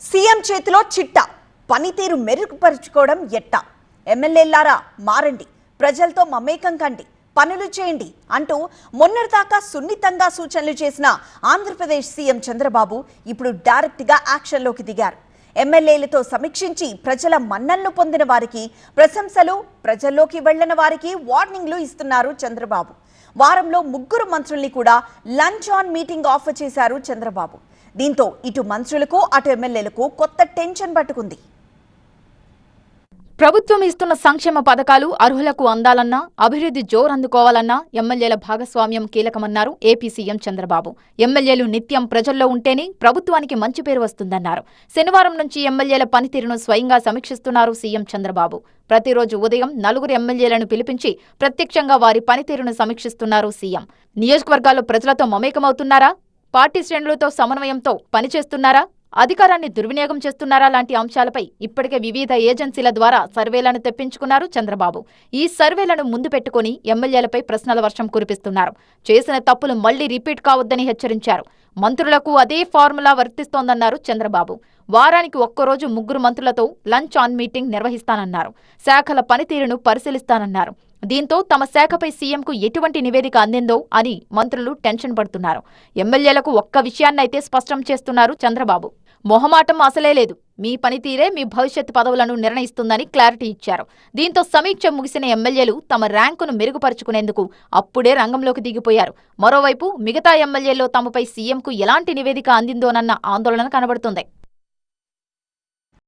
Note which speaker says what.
Speaker 1: CM చేతిలో చిట్టా పనితీరు మెరుగుపరుచుకోవడం ఎట్టా ఎమ్మెల్యేలారా మారండి ప్రజలతో మమేకం కండి పనులు చేయండి అంటూ మొన్నటిదాకా సున్నితంగా సూచనలు చేసిన ఆంధ్రప్రదేశ్ సీఎం చంద్రబాబు ఇప్పుడు డైరెక్ట్ గా యాక్షన్ లోకి దిగారు. ఎమ్మెల్యేలతో సమీక్షించి ప్రజల మన్ననలు పొందిన వారికి ప్రశంసలు, ప్రజల్లోకి వెళ్లిన వారికి వార్నింగ్లు ఇస్తున్నారు చంద్రబాబు. వారంలో 3 మంత్రుల్ని కూడా లంచ్ ఆన్ మీటింగ్ ఆఫర్ చేశారు చంద్రబాబు. దీంతో ఇటు మంత్రులకు అటు ఎమ్మెల్యేలకు కొత్త టెన్షన్ పట్టుకుంది.
Speaker 2: ప్రభుత్వం ఇస్తున్న సంక్షేమ పథకాలు అర్హులకు అందాలన్నా, అభివృద్ధి జోరందుకోవాలన్నా ఎమ్మెల్యేల భాగస్వామ్యం కీలకమన్నారు ఏపీ సీఎం చంద్రబాబు. ఎమ్మెల్యేలు నిత్యం ప్రజల్లో ఉంటేనే ప్రభుత్వానికి మంచి పేరు వస్తుందన్నారు. శనివారం నుంచి ఎమ్మెల్యేల పనితీరును స్వయంగా సమీక్షిస్తున్నారు సీఎం చంద్రబాబు. ప్రతిరోజు ఉదయం 4 ఎమ్మెల్యేలను పిలిపించి ప్రత్యక్షంగా వారి పనితీరును సమీక్షిస్తున్నారు సీఎం. నియోజకవర్గాల్లో ప్రజలతో మమేకమవుతున్నారా, పార్టీ శ్రేణులతో సమన్వయంతో పనిచేస్తున్నారా, అధికారాన్ని దుర్వినియోగం చేస్తున్నారా లాంటి అంశాలపై ఇప్పటికే వివిధ ఏజెన్సీల ద్వారా సర్వేలను తెప్పించుకున్నారు చంద్రబాబు. ఈ సర్వేలను ముందు పెట్టుకుని ఎమ్మెల్యేలపై ప్రశ్నల వర్షం కురిపిస్తున్నారు. చేసిన తప్పులు మళ్లీ రిపీట్ కావద్దని హెచ్చరించారు. మంత్రులకు అదే ఫార్ములా వర్తిస్తోందన్నారు చంద్రబాబు. వారానికి ఒక్కరోజు 3 మంత్రులతో లంచ్ ఆన్ మీటింగ్ నిర్వహిస్తానన్నారు. శాఖల పనితీరును పరిశీలిస్తానన్నారు. దీంతో తమ శాఖపై సీఎంకు ఎటువంటి నివేదిక అందిందో అని మంత్రులు టెన్షన్ పడుతున్నారు. ఎమ్మెల్యేలకు ఒక్క విషయాన్నైతే స్పష్టం చేస్తున్నారు చంద్రబాబు. మొహమాటం అసలే లేదు, మీ పనితీరే మీ భవిష్యత్ పదవులను నిర్ణయిస్తుందని క్లారిటీ ఇచ్చారు. దీంతో సమీక్ష ముగిసిన ఎమ్మెల్యేలు తమ ర్యాంకును మెరుగుపరుచుకునేందుకు అప్పుడే రంగంలోకి దిగిపోయారు. మరోవైపు మిగతా ఎమ్మెల్యేల్లో తమపై సీఎంకు ఎలాంటి నివేదిక అందిందోనన్న ఆందోళన కనబడుతుంది.